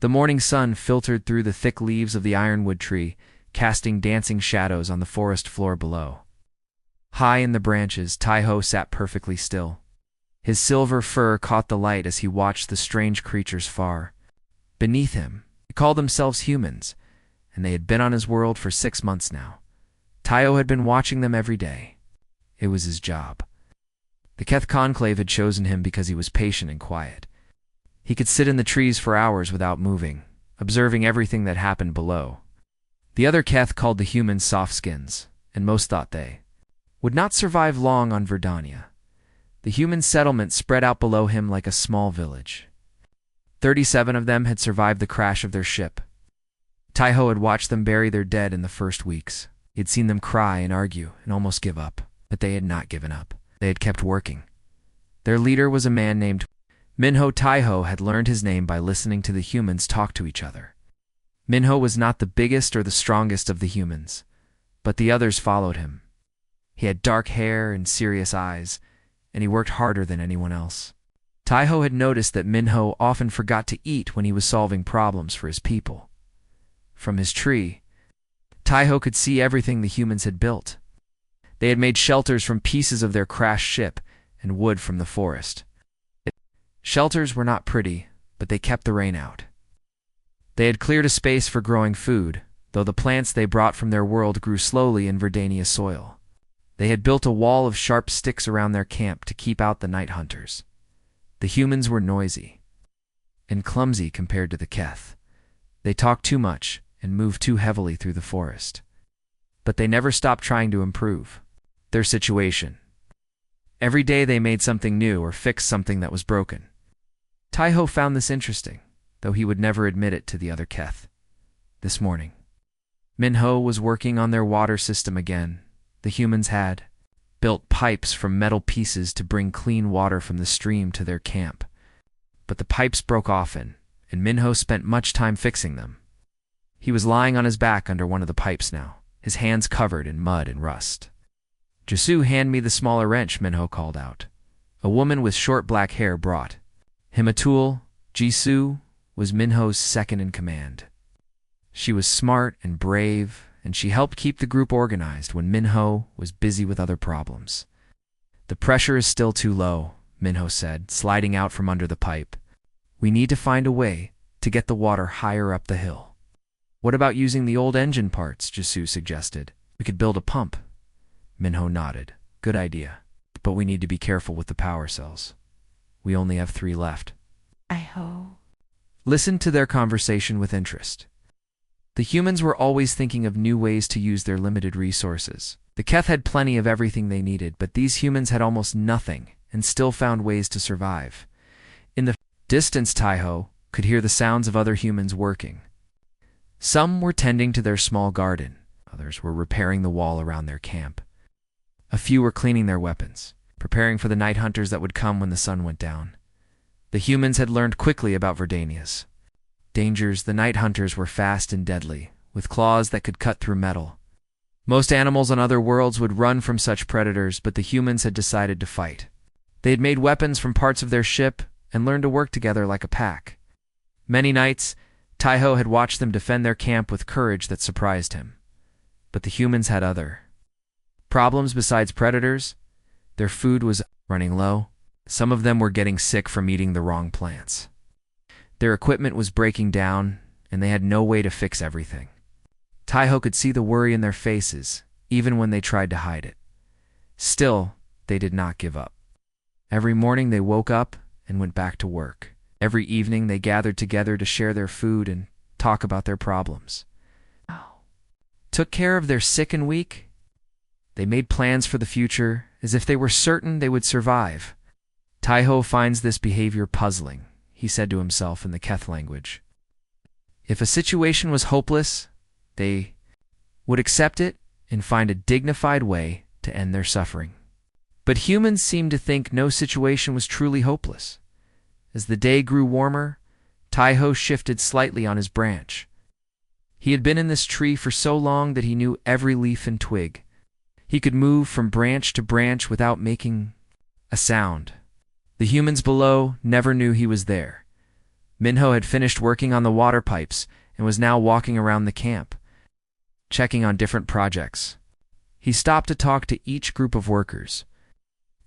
The morning sun filtered through the thick leaves of the ironwood tree, casting dancing shadows on the forest floor below. High in the branches, Tai-Ho sat perfectly still. His silver fur caught the light as he watched the strange creatures far beneath him. They called themselves humans, and they had been on his world for 6 months now. Tai-Ho had been watching them every day. It was his job. The Keth Conclave had chosen him because he was patient and quiet. He could sit in the trees for hours without moving, observing everything that happened below. The other Keth called the humans soft skins, and most thought they would not survive long on Verdania. The human settlement spread out below him like a small village. 37 of them had survived the crash of their ship. Tai-Ho had watched them bury their dead in the first weeks. He had seen them cry and argue and almost give up, but they had not given up. They had kept working. Their leader was a man named Minho. Tai-Ho had learned his name by listening to the humans talk to each other. Minho was not the biggest or the strongest of the humans, but the others followed him. He had dark hair and serious eyes, and he worked harder than anyone else. Tai-Ho had noticed that Minho often forgot to eat when he was solving problems for his people. From his tree, Tai-Ho could see everything the humans had built. They had made shelters from pieces of their crashed ship and wood from the forest. Shelters were not pretty, but they kept the rain out. They had cleared a space for growing food, though the plants they brought from their world grew slowly in Verdania soil. They had built a wall of sharp sticks around their camp to keep out the night hunters. The humans were noisy and clumsy compared to the Keth. They talked too much and moved too heavily through the forest. But they never stopped trying to improve their situation. Every day they made something new or fixed something that was broken. Tai-Ho found this interesting, though he would never admit it to the other Keth. This morning, Minho was working on their water system again. The humans had built pipes from metal pieces to bring clean water from the stream to their camp. But the pipes broke often, and Minho spent much time fixing them. He was lying on his back under one of the pipes now, his hands covered in mud and rust. "Jisoo, hand me the smaller wrench," Minho called out. A woman with short black hair brought him a tool. Jisoo was Minho's second in command. She was smart and brave, and she helped keep the group organized when Minho was busy with other problems. "The pressure is still too low," Minho said, sliding out from under the pipe. "We need to find a way to get the water higher up the hill." "What about using the old engine parts?" Jisoo suggested. "We could build a pump." Minho nodded. "Good idea. But we need to be careful with the power cells. We only have 3 left." Tai-Ho Listened to their conversation with interest. The humans were always thinking of new ways to use their limited resources. The Keth had plenty of everything they needed, but these humans had almost nothing and still found ways to survive. In the distance, Tai-Ho could hear the sounds of other humans working. Some were tending to their small garden. Others were repairing the wall around their camp. A few were cleaning their weapons, preparing for the night hunters that would come when the sun went down. The humans had learned quickly about Verdania's dangers. The night hunters were fast and deadly, with claws that could cut through metal. Most animals on other worlds would run from such predators, but the humans had decided to fight. They had made weapons from parts of their ship and learned to work together like a pack. Many nights, Tai-Ho had watched them defend their camp with courage that surprised him. But the humans had other problems besides predators. Their food was running low. Some of them were getting sick from eating the wrong plants. Their equipment was breaking down, and they had no way to fix everything. Tai-Ho could see the worry in their faces, even when they tried to hide it. Still, they did not give up. Every morning they woke up and went back to work. Every evening they gathered together to share their food and talk about their problems. Took care of their sick and weak. They made plans for the future, as if they were certain they would survive. Tai-Ho finds this behavior puzzling, he said to himself in the Keth language. If a situation was hopeless, they would accept it and find a dignified way to end their suffering. But humans seemed to think no situation was truly hopeless. As the day grew warmer, Tai-Ho shifted slightly on his branch. He had been in this tree for so long that he knew every leaf and twig. He could move from branch to branch without making a sound. The humans below never knew he was there. Minho had finished working on the water pipes and was now walking around the camp, checking on different projects. He stopped to talk to each group of workers.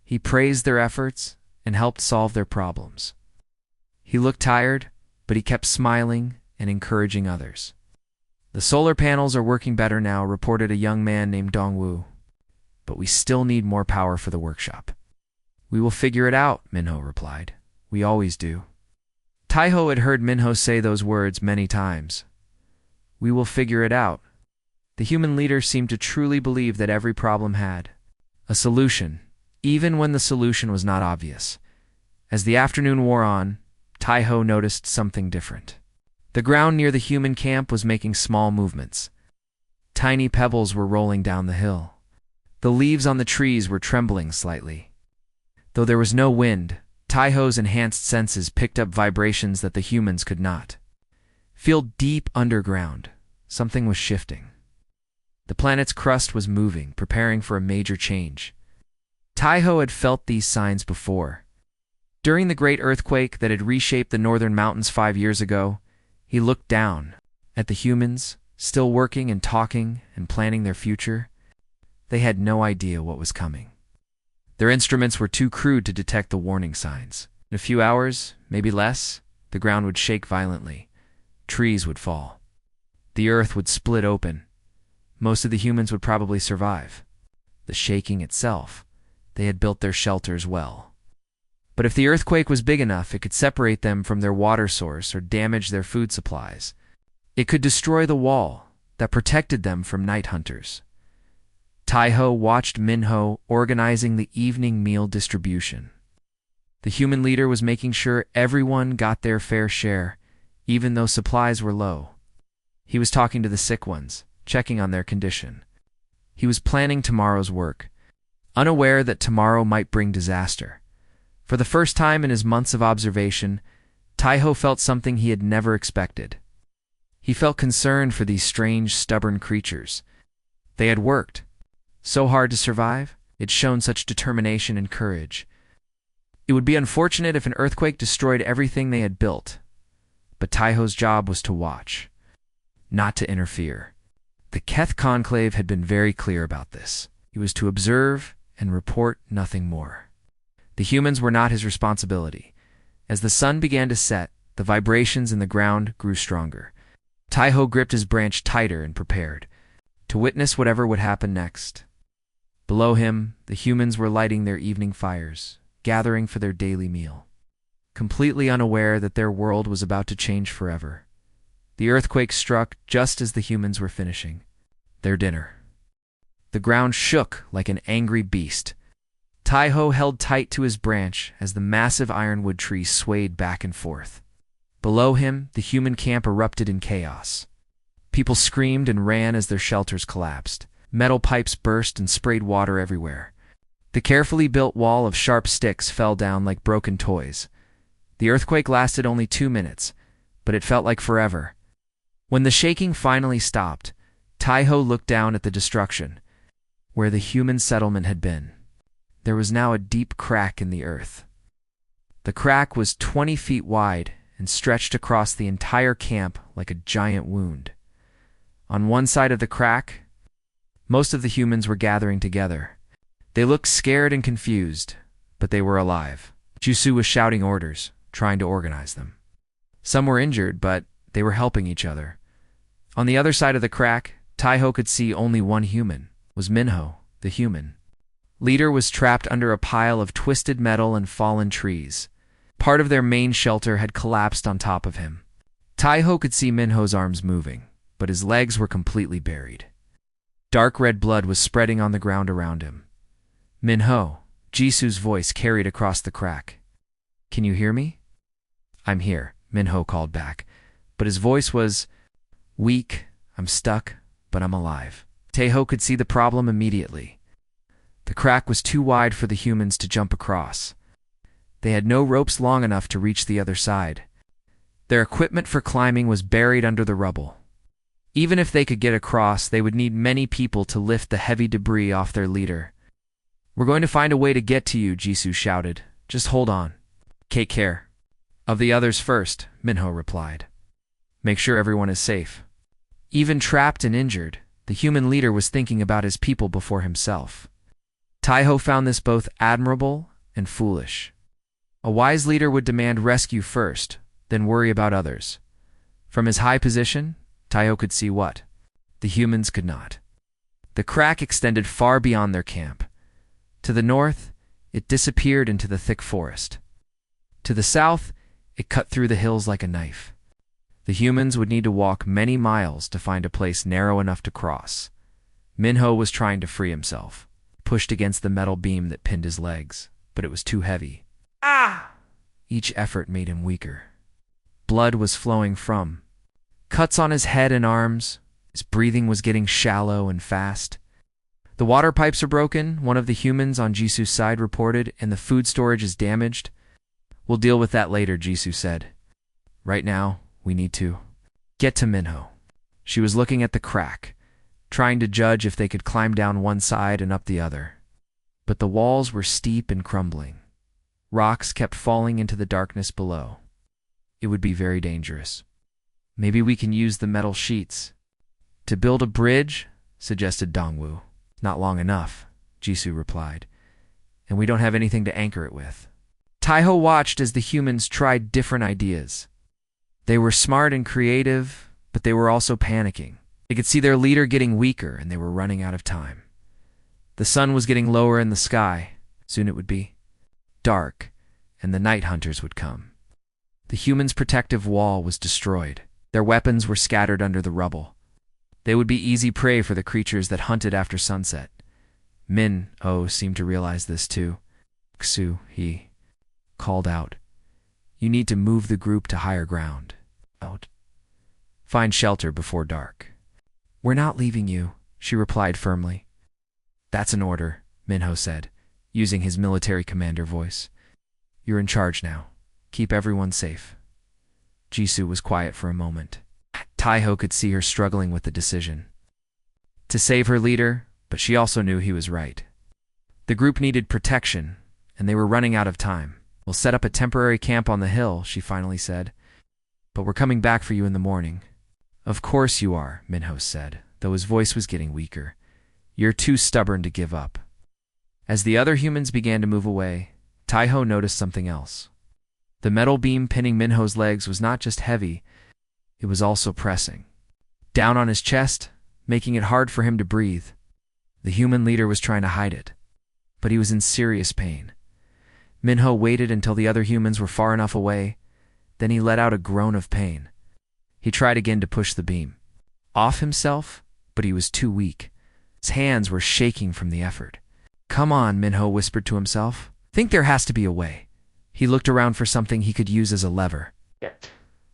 He praised their efforts and helped solve their problems. He looked tired, but he kept smiling and encouraging others. "The solar panels are working better now," reported a young man named Dongwu. "But we still need more power for the workshop." "We will figure it out," Minho replied. "We always do." Taiho had heard Minho say those words many times. "We will figure it out." The human leader seemed to truly believe that every problem had a solution, even when the solution was not obvious. As the afternoon wore on, Taiho noticed something different. The ground near the human camp was making small movements. Tiny pebbles were rolling down the hill. The leaves on the trees were trembling slightly. Though there was no wind, Taiho's enhanced senses picked up vibrations that the humans could not feel. Deep underground, something was shifting. The planet's crust was moving, preparing for a major change. Taiho had felt these signs before. During the great earthquake that had reshaped the northern mountains 5 years ago, he looked down at the humans, still working and talking and planning their future. They had no idea what was coming. Their instruments were too crude to detect the warning signs. In a few hours, maybe less, the ground would shake violently. Trees would fall. The earth would split open. Most of the humans would probably survive. The shaking itself, they had built their shelters well. But if the earthquake was big enough, it could separate them from their water source or damage their food supplies. It could destroy the wall that protected them from night hunters. Taiho watched Minho organizing the evening meal distribution. The human leader was making sure everyone got their fair share, even though supplies were low. He was talking to the sick ones, checking on their condition. He was planning tomorrow's work, unaware that tomorrow might bring disaster. For the first time in his months of observation, Taiho felt something he had never expected. He felt concern for these strange, stubborn creatures. They had worked so hard to survive. It shown such determination and courage. It would be unfortunate if an earthquake destroyed everything they had built. But Taiho's job was to watch, not to interfere. The Keth Conclave had been very clear about this. He was to observe and report nothing more. The humans were not his responsibility. As the sun began to set, the vibrations in the ground grew stronger. Taiho gripped his branch tighter and prepared to witness whatever would happen next. Below him, the humans were lighting their evening fires, gathering for their daily meal, completely unaware that their world was about to change forever. The earthquake struck just as the humans were finishing their dinner. The ground shook like an angry beast. Taiho held tight to his branch as the massive ironwood tree swayed back and forth. Below him, the human camp erupted in chaos. People screamed and ran as their shelters collapsed. Metal pipes burst and sprayed water everywhere. The carefully built wall of sharp sticks fell down like broken toys. The earthquake lasted only 2 minutes, but it felt like forever. When the shaking finally stopped, Taiho looked down at the destruction, where the human settlement had been. There was now a deep crack in the earth. The crack was 20 feet wide and stretched across the entire camp like a giant wound. On one side of the crack, most of the humans were gathering together. They looked scared and confused, but they were alive. Jusu was shouting orders, trying to organize them. Some were injured, but they were helping each other. On the other side of the crack, Taiho could see only one human. It was Minho, the human leader, was trapped under a pile of twisted metal and fallen trees. Part of their main shelter had collapsed on top of him. Taiho could see Minho's arms moving, but his legs were completely buried. Dark red blood was spreading on the ground around him. "Minho," Jisu's voice carried across the crack. "Can you hear me?" "I'm here," Minho called back, but his voice was weak. "I'm stuck, but I'm alive." Taiho could see the problem immediately. The crack was too wide for the humans to jump across. They had no ropes long enough to reach the other side. Their equipment for climbing was buried under the rubble. Even if they could get across, they would need many people to lift the heavy debris off their leader. "We're going to find a way to get to you," Jisu shouted. "Just hold on." "Take care." Of the others first, Minho replied. Make sure everyone is safe. Even trapped and injured, the human leader was thinking about his people before himself. Taiho found this both admirable and foolish. A wise leader would demand rescue first, then worry about others. From his high position, Taiho could see what the humans could not. The crack extended far beyond their camp. To the north, it disappeared into the thick forest. To the south, it cut through the hills like a knife. The humans would need to walk many miles to find a place narrow enough to cross. Minho was trying to free himself, pushed against the metal beam that pinned his legs, but it was too heavy. Ah! Each effort made him weaker. Blood was flowing from cuts on his head and arms. His breathing was getting shallow and fast. The water pipes are broken, one of the humans on Jisu's side reported, and the food storage is damaged. We'll deal with that later, Jisu said. Right now, we need to get to Minho. She was looking at the crack, trying to judge if they could climb down one side and up the other. But the walls were steep and crumbling. Rocks kept falling into the darkness below. It would be very dangerous. Maybe we can use the metal sheets. To build a bridge, suggested Dongwu. Not long enough, Jisu replied. And we don't have anything to anchor it with. Taiho watched as the humans tried different ideas. They were smart and creative, but they were also panicking. They could see their leader getting weaker, and they were running out of time. The sun was getting lower in the sky. Soon it would be dark, and the night hunters would come. The humans' protective wall was destroyed. Their weapons were scattered under the rubble. They would be easy prey for the creatures that hunted after sunset. Min-Oh seemed to realize this too. Xu, he called out. You need to move the group to higher ground. Out. Find shelter before dark. We're not leaving you, she replied firmly. That's an order, Minho said, using his military commander voice. You're in charge now. Keep everyone safe. Jisu was quiet for a moment. Taiho could see her struggling with the decision. To save her leader, but she also knew he was right. The group needed protection, and they were running out of time. We'll set up a temporary camp on the hill, she finally said. But we're coming back for you in the morning. Of course you are, Minho said, though his voice was getting weaker. You're too stubborn to give up. As the other humans began to move away, Taiho noticed something else. The metal beam pinning Minho's legs was not just heavy, it was also pressing. Down on his chest, making it hard for him to breathe. The human leader was trying to hide it, but he was in serious pain. Minho waited until the other humans were far enough away, then he let out a groan of pain. He tried again to push the beam off himself, but he was too weak. His hands were shaking from the effort. Come on, Minho whispered to himself. Think there has to be a way. He looked around for something he could use as a lever.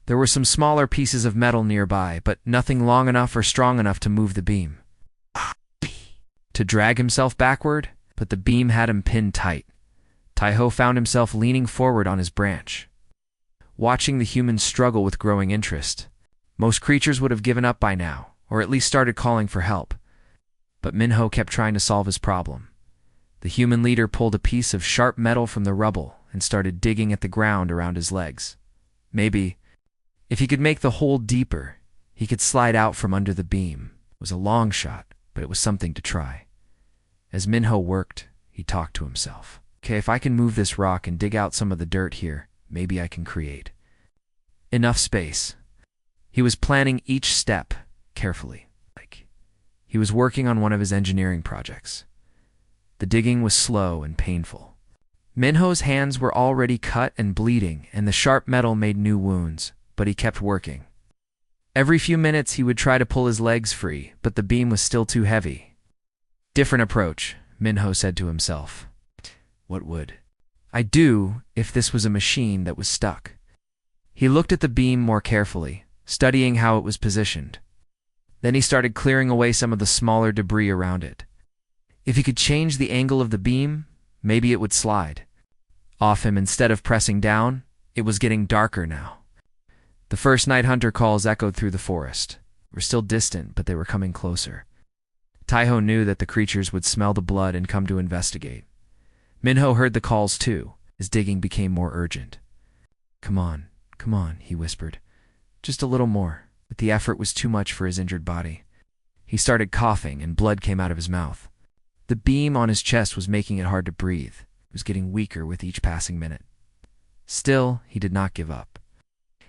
There were some smaller pieces of metal nearby, but nothing long enough or strong enough to move the beam. To drag himself backward, but the beam had him pinned tight. Taiho found himself leaning forward on his branch, watching the humans struggle with growing interest. Most creatures would have given up by now, or at least started calling for help. But Minho kept trying to solve his problem. The human leader pulled a piece of sharp metal from the rubble and started digging at the ground around his legs. Maybe, if he could make the hole deeper, he could slide out from under the beam. It was a long shot, but it was something to try. As Minho worked, he talked to himself. Okay, if I can move this rock and dig out some of the dirt here, maybe I can create enough space. He was planning each step carefully, like he was working on one of his engineering projects. The digging was slow and painful. Minho's hands were already cut and bleeding, and the sharp metal made new wounds, but he kept working. Every few minutes he would try to pull his legs free, but the beam was still too heavy. Different approach, Minho said to himself. What would I do if this was a machine that was stuck? He looked at the beam more carefully, studying how it was positioned. Then he started clearing away some of the smaller debris around it. If he could change the angle of the beam, maybe it would slide off him instead of pressing down. It was getting darker now. The first night hunter calls echoed through the forest. They were still distant, but they were coming closer. Taiho knew that the creatures would smell the blood and come to investigate. Minho heard the calls too. His digging became more urgent. Come on, he whispered. Just a little more. But the effort was too much for his injured body. He started coughing, and blood came out of his mouth. The beam on his chest was making it hard to breathe. It was getting weaker with each passing minute. Still, he did not give up.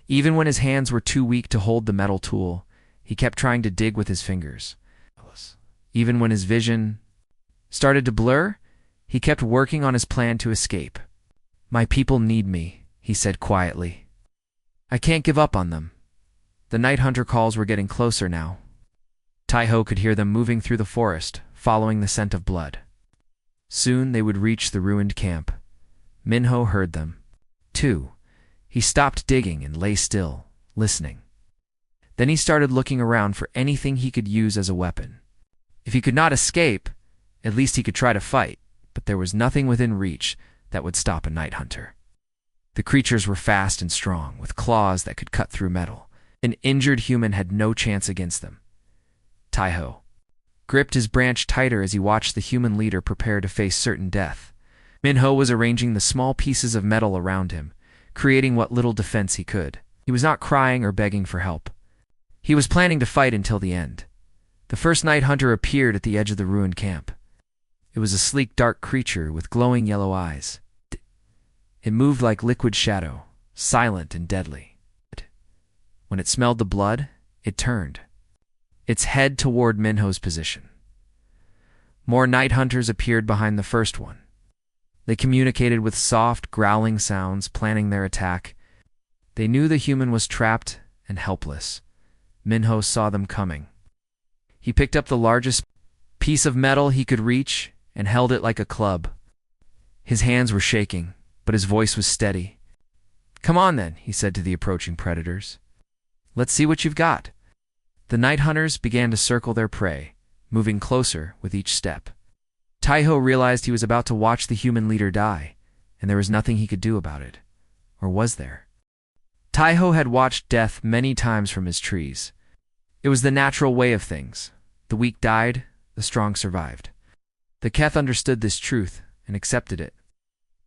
Even when his hands were too weak to hold the metal tool, he kept trying to dig with his fingers. Even when his vision started to blur, he kept working on his plan to escape. My people need me, he said quietly. I can't give up on them. The night hunter calls were getting closer now. Tai-Ho could hear them moving through the forest, following the scent of blood. Soon they would reach the ruined camp. Minho heard them, too. He stopped digging and lay still, listening. Then he started looking around for anything he could use as a weapon. If he could not escape, at least he could try to fight, but there was nothing within reach that would stop a night hunter. The creatures were fast and strong, with claws that could cut through metal. An injured human had no chance against them. Tai-Ho gripped his branch tighter as he watched the human leader prepare to face certain death. Minho was arranging the small pieces of metal around him, creating what little defense he could. He was not crying or begging for help. He was planning to fight until the end. The first night hunter appeared at the edge of the ruined camp. It was a sleek, dark creature with glowing yellow eyes. It moved like liquid shadow, silent and deadly. When it smelled the blood, it turned, its head toward Minho's position. More night hunters appeared behind the first one. They communicated with soft, growling sounds, planning their attack. They knew the human was trapped and helpless. Minho saw them coming. He picked up the largest piece of metal he could reach and held it like a club. His hands were shaking, but his voice was steady. Come on then, he said to the approaching predators. Let's see what you've got. The night hunters began to circle their prey, moving closer with each step. Tai-Ho realized he was about to watch the human leader die, and there was nothing he could do about it. Or was there? Tai-Ho had watched death many times from his trees. It was the natural way of things. The weak died, the strong survived. The Keth understood this truth and accepted it.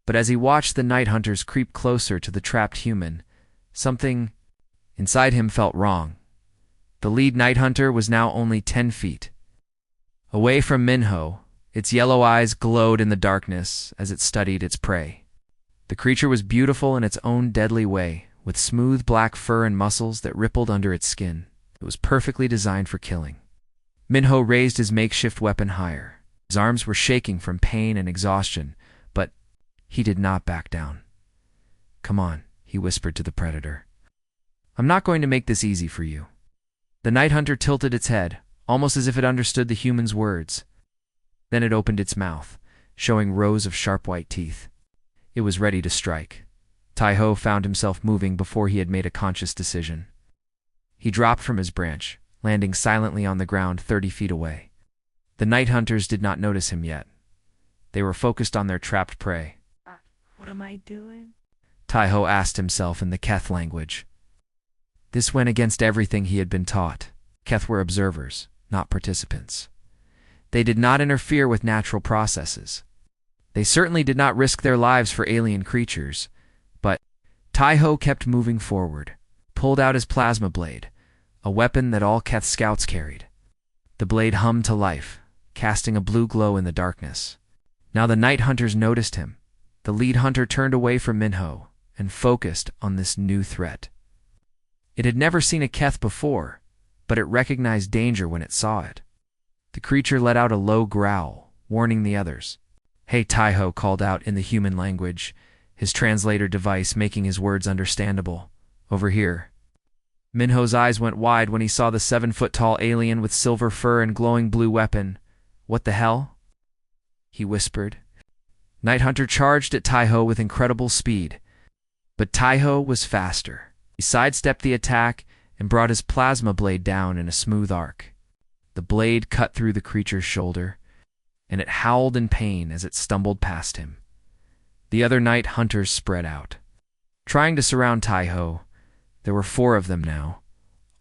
But as he watched the night hunters creep closer to the trapped human, something inside him felt wrong. The lead night hunter was now only 10 feet. Away from Minho, its yellow eyes glowed in the darkness as it studied its prey. The creature was beautiful in its own deadly way, with smooth black fur and muscles that rippled under its skin. It was perfectly designed for killing. Minho raised his makeshift weapon higher. His arms were shaking from pain and exhaustion, but he did not back down. Come on, he whispered to the predator. I'm not going to make this easy for you. The night hunter tilted its head, almost as if it understood the human's words. Then it opened its mouth, showing rows of sharp white teeth. It was ready to strike. Tai-Ho found himself moving before he had made a conscious decision. He dropped from his branch, landing silently on the ground 30 feet away. The night hunters did not notice him yet. They were focused on their trapped prey. What am I doing? Tai-Ho asked himself in the Keth language. This went against everything he had been taught. Keth were observers, not participants. They did not interfere with natural processes. They certainly did not risk their lives for alien creatures. But Tai-Ho kept moving forward, pulled out his plasma blade, a weapon that all Keth scouts carried. The blade hummed to life, casting a blue glow in the darkness. Now the night hunters noticed him. The lead hunter turned away from Minho and focused on this new threat. It had never seen a Keth before, but it recognized danger when it saw it. The creature let out a low growl, warning the others. Hey, Tai-Ho called out in the human language, his translator device making his words understandable. Over here. Minho's eyes went wide when he saw the 7-foot-tall alien with silver fur and glowing blue weapon. What the hell? He whispered. Night Hunter charged at Tai-Ho with incredible speed. But Tai-Ho was faster. He sidestepped the attack and brought his plasma blade down in a smooth arc. The blade cut through the creature's shoulder, and it howled in pain as it stumbled past him. The other night hunters spread out, trying to surround Tai-Ho. There were 4 of them now,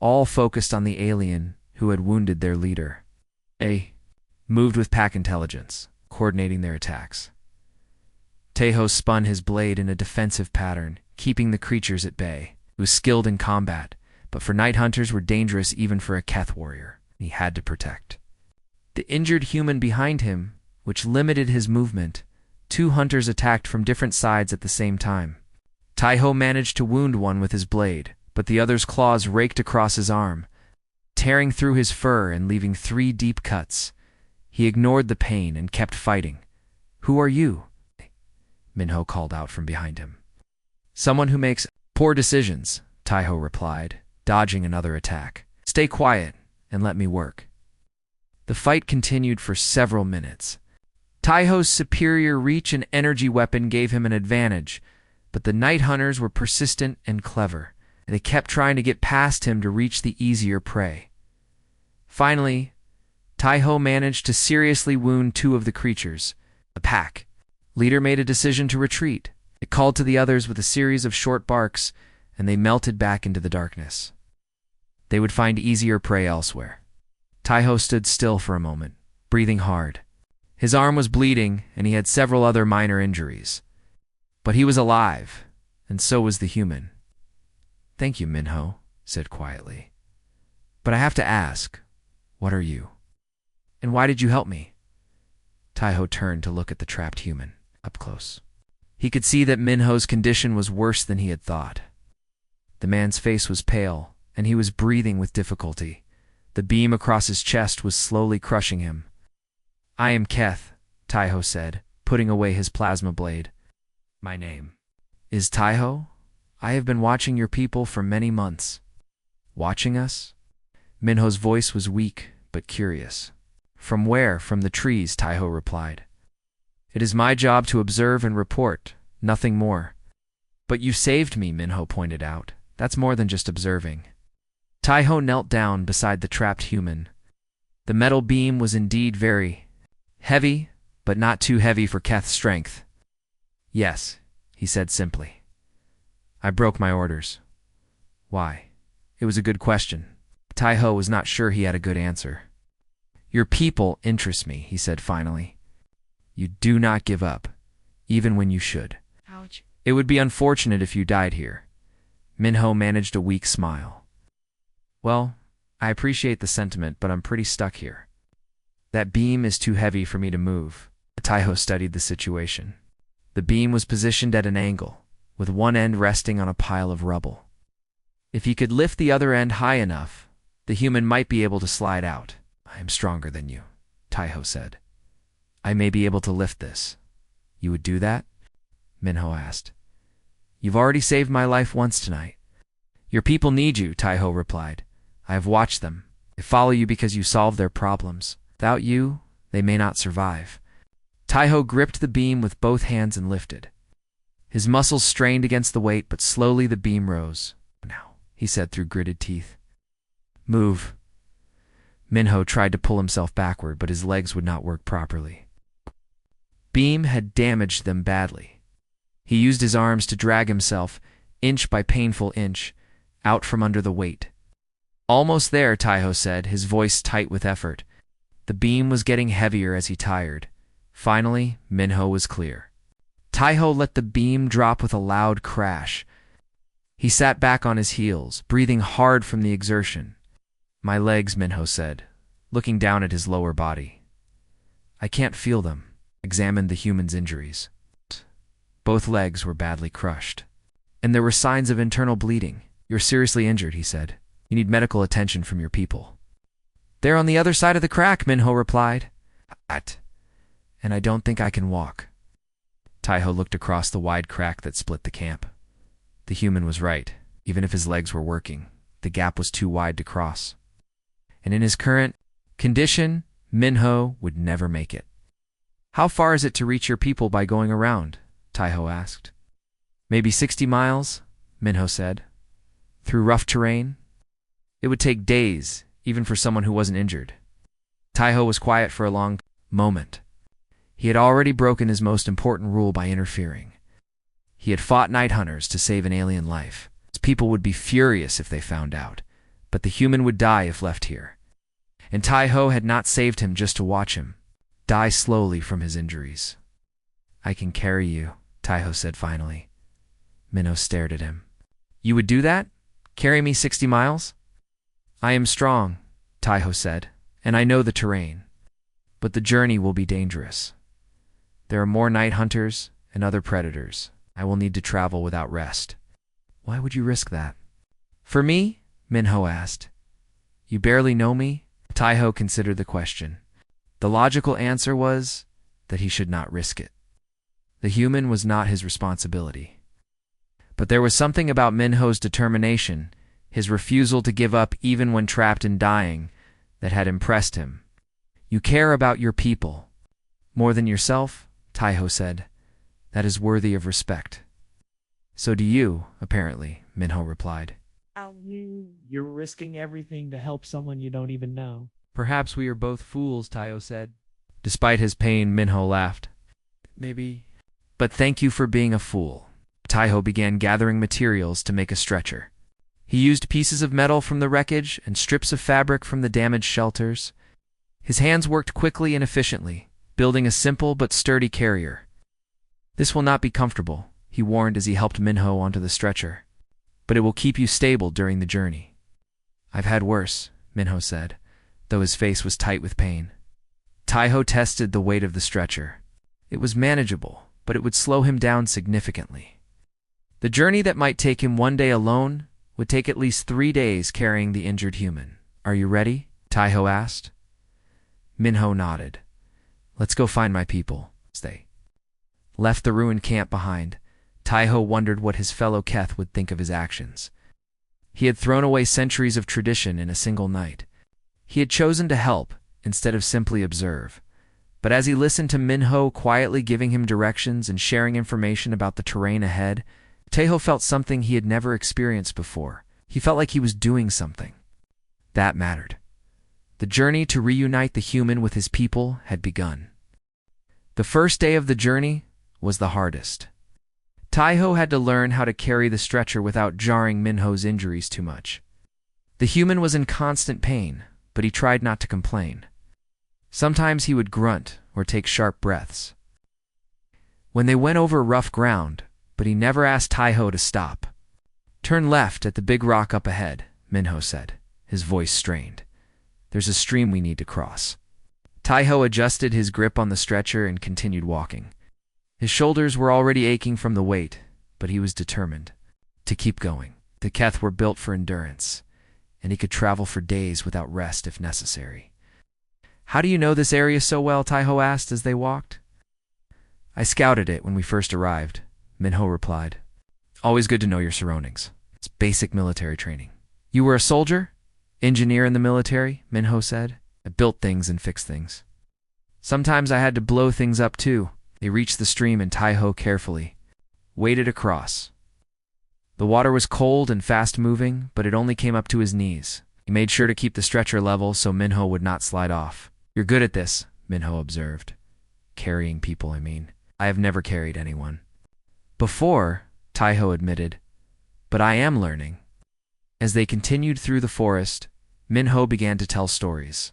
all focused on the alien who had wounded their leader. They moved with pack intelligence, coordinating their attacks. Tai-Ho spun his blade in a defensive pattern, keeping the creatures at bay. He was skilled in combat, but for night hunters were dangerous even for a Keth warrior. He had to protect. The injured human behind him, which limited his movement, 2 hunters attacked from different sides at the same time. Tai-Ho managed to wound one with his blade, but the other's claws raked across his arm, tearing through his fur and leaving 3 deep cuts. He ignored the pain and kept fighting. "Who are you?" Minho called out from behind him. "Someone who makes poor decisions," Tai-Ho replied, dodging another attack. "Stay quiet and let me work." The fight continued for several minutes. Tai-Ho's superior reach and energy weapon gave him an advantage, but the night hunters were persistent and clever. They kept trying to get past him to reach the easier prey. Finally, Tai-Ho managed to seriously wound 2 of the creatures. The pack leader made a decision to retreat. It called to the others with a series of short barks, and they melted back into the darkness. They would find easier prey elsewhere. Tai-Ho stood still for a moment, breathing hard. His arm was bleeding, and he had several other minor injuries. But he was alive, and so was the human. "Thank you," Minho said quietly. "But I have to ask, what are you? And why did you help me?" Tai-Ho turned to look at the trapped human, up close. He could see that Minho's condition was worse than he had thought. The man's face was pale, and he was breathing with difficulty. The beam across his chest was slowly crushing him. "I am Keth," Tai-Ho said, putting away his plasma blade. "My name is Tai-Ho. I have been watching your people for many months." "Watching us?" Minho's voice was weak, but curious. "From where?" "From the trees," Tai-Ho replied. "It is my job to observe and report, nothing more." "But you saved me," Minho pointed out. "That's more than just observing." Tai-Ho knelt down beside the trapped human. The metal beam was indeed very heavy, but not too heavy for Keth's strength. "Yes," he said simply. "I broke my orders." "Why?" It was a good question. Tai-Ho was not sure he had a good answer. "Your people interest me," he said finally. "You do not give up, even when you should." Ouch. "It would be unfortunate if you died here." Minho managed a weak smile. "Well, I appreciate the sentiment, but I'm pretty stuck here. That beam is too heavy for me to move." Tai-Ho studied the situation. The beam was positioned at an angle, with one end resting on a pile of rubble. If he could lift the other end high enough, the human might be able to slide out. "I am stronger than you," Tai-Ho said. "I may be able to lift this." "You would do that?" Minho asked. "You've already saved my life once tonight." "Your people need you," Tai-Ho replied. "I have watched them. They follow you because you solve their problems. Without you, they may not survive." Tai-Ho gripped the beam with both hands and lifted. His muscles strained against the weight, but slowly the beam rose. "Now," he said through gritted teeth. "Move." Minho tried to pull himself backward, but his legs would not work properly. Beam had damaged them badly. He used his arms to drag himself, inch by painful inch, out from under the weight. "Almost there," Tai-Ho said, his voice tight with effort. The beam was getting heavier as he tired. Finally, Minho was clear. Tai-Ho let the beam drop with a loud crash. He sat back on his heels, breathing hard from the exertion. "My legs," Minho said, looking down at his lower body. "I can't feel them." Examined the human's injuries. Both legs were badly crushed, and there were signs of internal bleeding. "You're seriously injured," he said. "You need medical attention from your people." "They're on the other side of the crack," Minho replied. "And I don't think I can walk." Tai-Ho looked across the wide crack that split the camp. The human was right. Even if his legs were working, the gap was too wide to cross. And in his current condition, Minho would never make it. "How far is it to reach your people by going around?" Tai-Ho asked. "Maybe 60 miles, Minho said. "Through rough terrain?" "It would take days, even for someone who wasn't injured." Tai-Ho was quiet for a long moment. He had already broken his most important rule by interfering. He had fought night hunters to save an alien life. His people would be furious if they found out, but the human would die if left here. And Tai-Ho had not saved him just to watch him die slowly from his injuries. "I can carry you," Tai-Ho said finally. Minho stared at him. You would do that? Carry me 60 miles? I am strong, Taiho said, and I know the terrain. But the journey will be dangerous. There are more night hunters and other predators. I will need to travel without rest. Why would you risk that? For me? Minho asked. You barely know me? Taiho considered the question. The logical answer was that he should not risk it. The human was not his responsibility. But there was something about Minho's determination, his refusal to give up even when trapped and dying, that had impressed him. You care about your people. More than yourself, Taiho said. That is worthy of respect. So do you, apparently, Minho replied. You're risking everything to help someone you don't even know. Perhaps we are both fools, Taiho said. Despite his pain, Minho laughed. Maybe. But thank you for being a fool. Taiho began gathering materials to make a stretcher. He used pieces of metal from the wreckage and strips of fabric from the damaged shelters. His hands worked quickly and efficiently, building a simple but sturdy carrier. This will not be comfortable, he warned as he helped Minho onto the stretcher. But it will keep you stable during the journey. I've had worse, Minho said, though his face was tight with pain. Taiho tested the weight of the stretcher. It was manageable, but it would slow him down significantly. The journey that might take him one day alone would take at least 3 days carrying the injured human. Are you ready? Taiho asked. Minho nodded. Let's go find my people. They left the ruined camp behind. Taiho wondered what his fellow Keth would think of his actions. He had thrown away centuries of tradition in a single night. He had chosen to help instead of simply observe. But as he listened to Minho quietly giving him directions and sharing information about the terrain ahead, Taiho felt something he had never experienced before. He felt like he was doing something. That mattered. The journey to reunite the human with his people had begun. The first day of the journey was the hardest. Taiho had to learn how to carry the stretcher without jarring Minho's injuries too much. The human was in constant pain, but he tried not to complain. Sometimes he would grunt or take sharp breaths. When they went over rough ground, but he never asked Taiho to stop. Turn left at the big rock up ahead, Minho said, his voice strained. There's a stream we need to cross. Taiho adjusted his grip on the stretcher and continued walking. His shoulders were already aching from the weight, but he was determined to keep going. The Keth were built for endurance, and he could travel for days without rest if necessary. How do you know this area so well? Taiho asked as they walked. I scouted it when we first arrived, Minho replied. Always good to know your surroundings. It's basic military training. You were a soldier? Engineer in the military? Minho said. I built things and fixed things. Sometimes I had to blow things up too. They reached the stream and Taiho carefully waded across. The water was cold and fast-moving, but it only came up to his knees. He made sure to keep the stretcher level so Minho would not slide off. You're good at this, Minho observed. Carrying people, I mean. I have never carried anyone. Before, Taiho admitted, but I am learning. As they continued through the forest, Minho began to tell stories.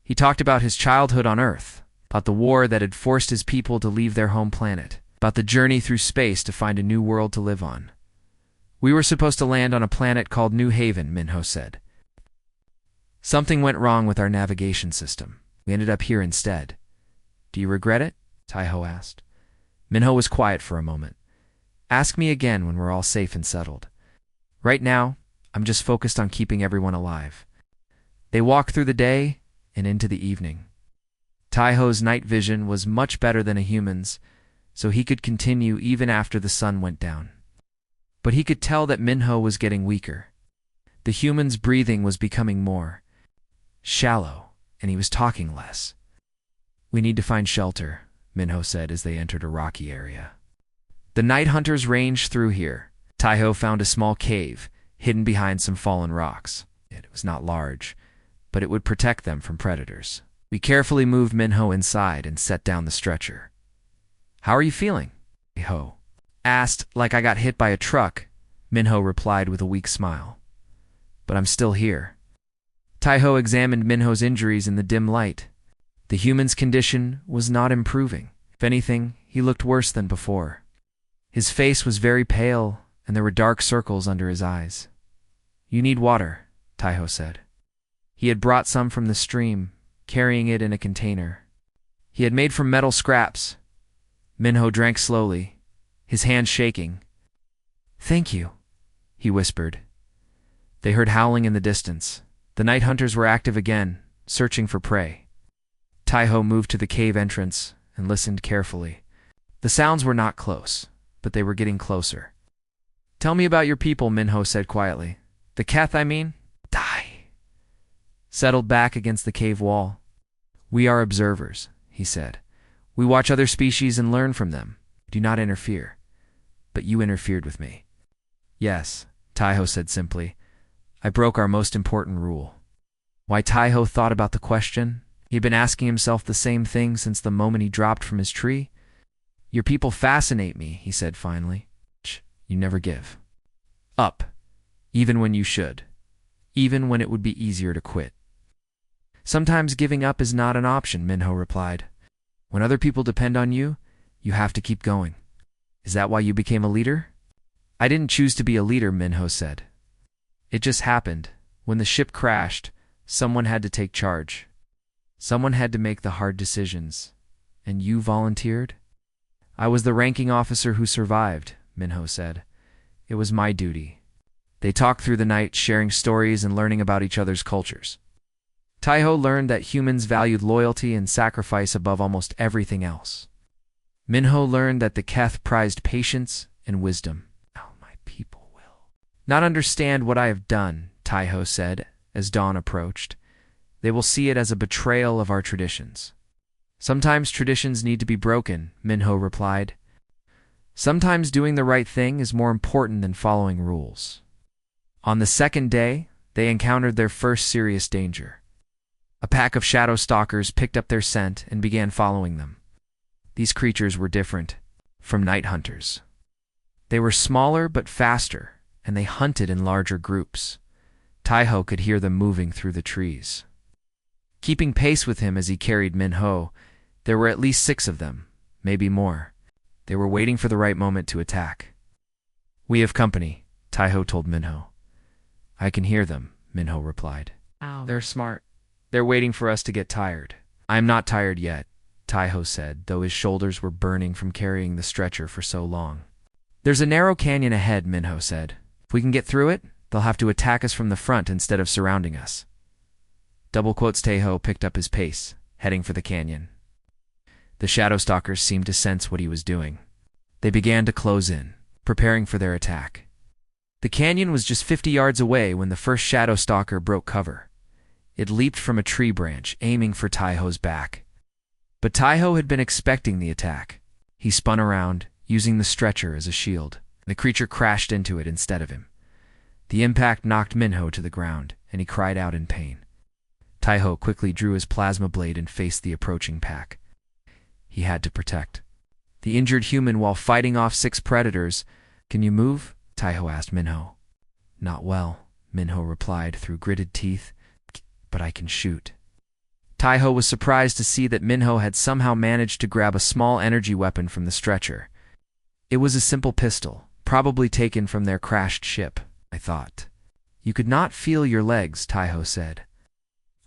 He talked about his childhood on Earth, about the war that had forced his people to leave their home planet, about the journey through space to find a new world to live on. We were supposed to land on a planet called New Haven, Minho said. Something went wrong with our navigation system. We ended up here instead. Do you regret it? Taiho asked. Minho was quiet for a moment. Ask me again when we're all safe and settled. Right now, I'm just focused on keeping everyone alive. They walked through the day and into the evening. Taiho's night vision was much better than a human's, so he could continue even after the sun went down. But he could tell that Minho was getting weaker. The human's breathing was becoming more shallow, and he was talking less. We need to find shelter, Minho said as they entered a rocky area. The night hunters ranged through here. Taiho found a small cave, hidden behind some fallen rocks. It was not large, but it would protect them from predators. We carefully moved Minho inside and set down the stretcher. How are you feeling? Taiho asked like I got hit by a truck. Minho replied with a weak smile. But I'm still here. Taiho examined Minho's injuries in the dim light. The human's condition was not improving. If anything, he looked worse than before. His face was very pale, and there were dark circles under his eyes. "You need water," Taiho said. He had brought some from the stream, carrying it in a container. He had made from metal scraps. Minho drank slowly, his hands shaking. "Thank you," he whispered. They heard howling in the distance. The night hunters were active again, searching for prey. Taiho moved to the cave entrance and listened carefully. The sounds were not close, but they were getting closer. "Tell me about your people," Minho said quietly. "The Keth, I mean?" "Die." Settled back against the cave wall. "We are observers," he said. "We watch other species and learn from them. Do not interfere." "But you interfered with me." "Yes," Taiho said simply. "I broke our most important rule." Why Taiho thought about the question? He had been asking himself the same thing since the moment he dropped from his tree. "Your people fascinate me," he said finally. "You never give up, even when you should, even when it would be easier to quit." "Sometimes giving up is not an option," Minho replied. "When other people depend on you, you have to keep going." "Is that why you became a leader?" "I didn't choose to be a leader," Minho said. "It just happened. When the ship crashed, someone had to take charge. Someone had to make the hard decisions. And you volunteered?" "I was the ranking officer who survived," Minho said. "It was my duty." They talked through the night, sharing stories and learning about each other's cultures. Taiho learned that humans valued loyalty and sacrifice above almost everything else. Minho learned that the Keth prized patience and wisdom. "Now my people will not understand what I have done," Taiho said as dawn approached. "They will see it as a betrayal of our traditions." "Sometimes traditions need to be broken," Minho replied. "Sometimes doing the right thing is more important than following rules." On the second day, they encountered their first serious danger. A pack of shadow stalkers picked up their scent and began following them. These creatures were different from night hunters. They were smaller but faster, and they hunted in larger groups. Taiho could hear them moving through the trees. Keeping pace with him as he carried Minho, there were at least 6 of them, maybe more. They were waiting for the right moment to attack. "We have company," Taiho told Minho. "I can hear them," Minho replied. Ow. "They're smart. They're waiting for us to get tired." "I'm not tired yet," Taiho said, though his shoulders were burning from carrying the stretcher for so long. "There's a narrow canyon ahead," Minho said. "If we can get through it, they'll have to attack us from the front instead of surrounding us." Double quotes Taiho picked up his pace, heading for the canyon. The shadow stalkers seemed to sense what he was doing. They began to close in, preparing for their attack. The canyon was just 50 yards away when the first shadow stalker broke cover. It leaped from a tree branch, aiming for Taiho's back. But Taiho had been expecting the attack. He spun around, using the stretcher as a shield. The creature crashed into it instead of him. The impact knocked Minho to the ground, and he cried out in pain. Taiho quickly drew his plasma blade and faced the approaching pack. He had to protect the injured human while fighting off 6 predators. "Can you move?" Taiho asked Minho. "Not well," Minho replied through gritted teeth, "but I can shoot." Taiho was surprised to see that Minho had somehow managed to grab a small energy weapon from the stretcher. It was a simple pistol, probably taken from their crashed ship, I thought. "You could not feel your legs," Taiho said.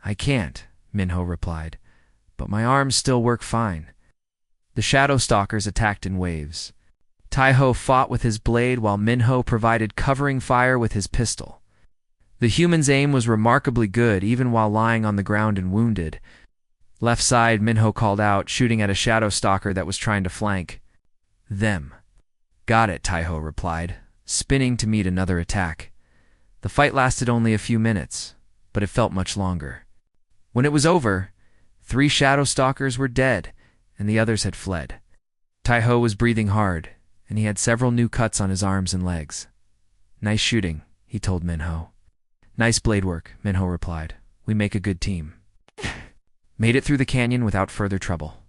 "I can't," Minho replied, "but my arms still work fine." The shadow stalkers attacked in waves. Taiho fought with his blade while Minho provided covering fire with his pistol. The human's aim was remarkably good, even while lying on the ground and wounded. "Left side," Minho called out, shooting at a shadow stalker that was trying to flank them. "Got it," Taiho replied, spinning to meet another attack. The fight lasted only a few minutes, but it felt much longer. When it was over, 3 shadow stalkers were dead, and the others had fled. Taiho was breathing hard, and he had several new cuts on his arms and legs. "Nice shooting," he told Minho. "Nice blade work," Minho replied. "We make a good team." Made it through the canyon without further trouble.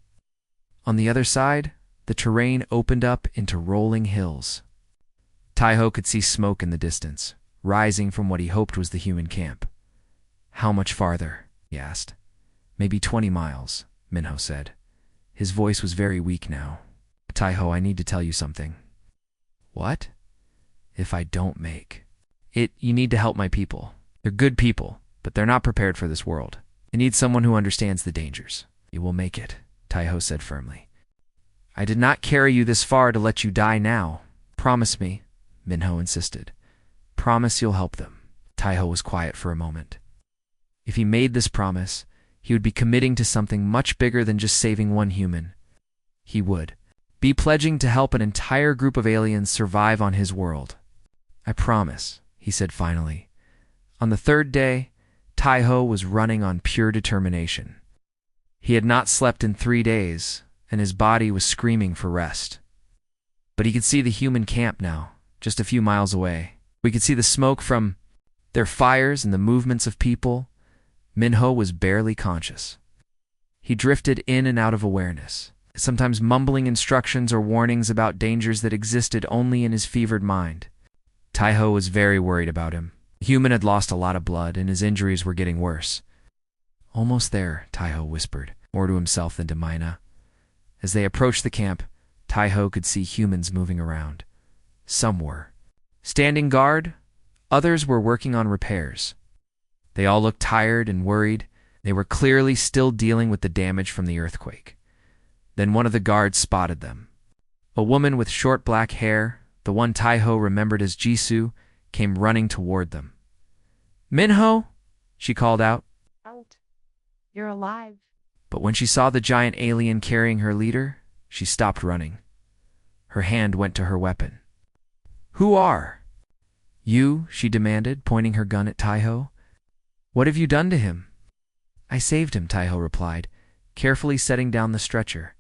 On the other side, the terrain opened up into rolling hills. Taiho could see smoke in the distance, rising from what he hoped was the human camp. "How much farther?" he asked. "Maybe 20 miles, Minho said. His voice was very weak now. "Taiho, I need to tell you something." "What?" If I don't make it, you need to help my people. They're good people, but they're not prepared for this world. They need someone who understands the dangers. You will make it, Taiho said firmly. I did not carry you this far to let you die now. Promise me, Minho insisted. Promise you'll help them. Taiho was quiet for a moment. If he made this promise, he would be committing to something much bigger than just saving one human. He would be pledging to help an entire group of aliens survive on his world. I promise, he said finally. On the third day, Taiho was running on pure determination. He had not slept in 3 days, and his body was screaming for rest. But he could see the human camp now, just a few miles away. We could see the smoke from their fires and the movements of people. Minho was barely conscious. He drifted in and out of awareness, sometimes mumbling instructions or warnings about dangers that existed only in his fevered mind. Taiho was very worried about him. The human had lost a lot of blood, and his injuries were getting worse. Almost there, Taiho whispered, more to himself than to Mina. As they approached the camp, Taiho could see humans moving around. Some were standing guard, others were working on repairs. They all looked tired and worried. They were clearly still dealing with the damage from the earthquake. Then one of the guards spotted them. A woman with short black hair, the one Taiho remembered as Jisoo, came running toward them. Minho, she called out. Out. You're alive. But when she saw the giant alien carrying her leader, she stopped running. Her hand went to her weapon. Who are you? She demanded, pointing her gun at Taiho. What have you done to him? I saved him, Taiho replied, carefully setting down the stretcher.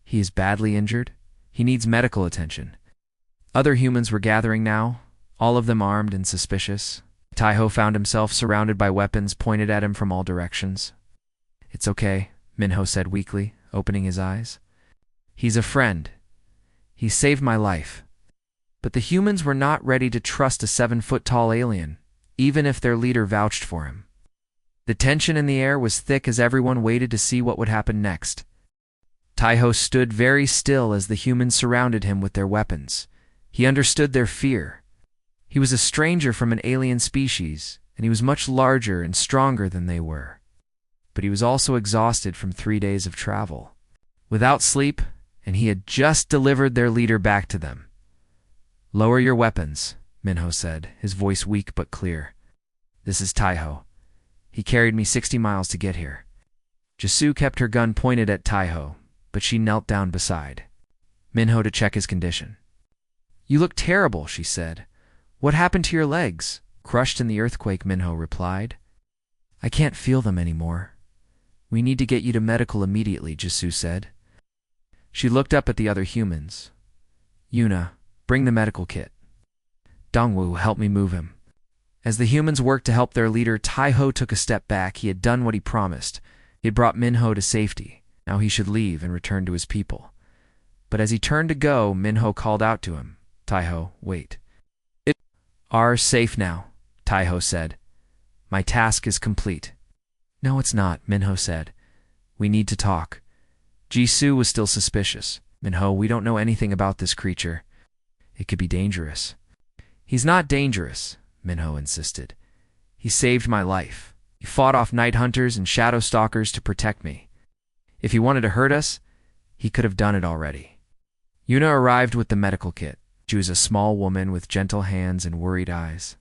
He is badly injured. He needs medical attention. Other humans were gathering now, all of them armed and suspicious. Taiho found himself surrounded by weapons pointed at him from all directions. It's okay, Minho said weakly, opening his eyes. He's a friend. He saved my life. But the humans were not ready to trust a 7-foot-tall alien, even if their leader vouched for him. The tension in the air was thick as everyone waited to see what would happen next. Taiho stood very still as the humans surrounded him with their weapons. He understood their fear. He was a stranger from an alien species, and he was much larger and stronger than they were. But he was also exhausted from 3 days of travel, without sleep, and he had just delivered their leader back to them. Lower your weapons, Minho said, his voice weak but clear. This is Taiho. He carried me 60 miles to get here. Jisoo kept her gun pointed at Taiho, but she knelt down beside Minho to check his condition. You look terrible, she said. What happened to your legs? Crushed in the earthquake, Minho replied. I can't feel them anymore. We need to get you to medical immediately, Jisoo said. She looked up at the other humans. Yuna, bring the medical kit. Dongwoo, help me move him. As the humans worked to help their leader, Taiho took a step back. He had done what he promised. He had brought Minho to safety. Now he should leave and return to his people. But as he turned to go, Minho called out to him. Taiho, wait. It are safe now, Taiho said. My task is complete. No, it's not, Minho said. We need to talk. Jisoo was still suspicious. Minho, we don't know anything about this creature. It could be dangerous. He's not dangerous, Minho insisted. He saved my life. He fought off night hunters and shadow stalkers to protect me. If he wanted to hurt us, he could have done it already. Yuna arrived with the medical kit. She was a small woman with gentle hands and worried eyes.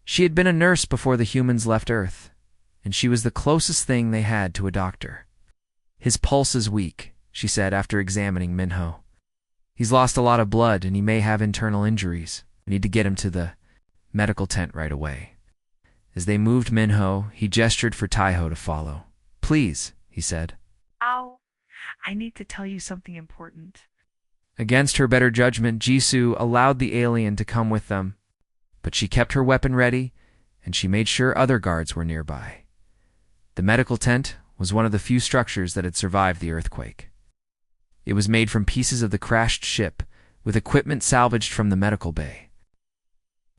She had been a nurse before the humans left Earth, and she was the closest thing they had to a doctor. His pulse is weak, she said after examining Minho. He's lost a lot of blood and he may have internal injuries. We need to get him to the medical tent right away. As they moved Minho, he gestured for Taiho to follow. Please, he said. Ow. I need to tell you something important. Against her better judgment, Jisoo allowed the alien to come with them, but she kept her weapon ready, and she made sure other guards were nearby. The medical tent was one of the few structures that had survived the earthquake. It was made from pieces of the crashed ship, with equipment salvaged from the medical bay.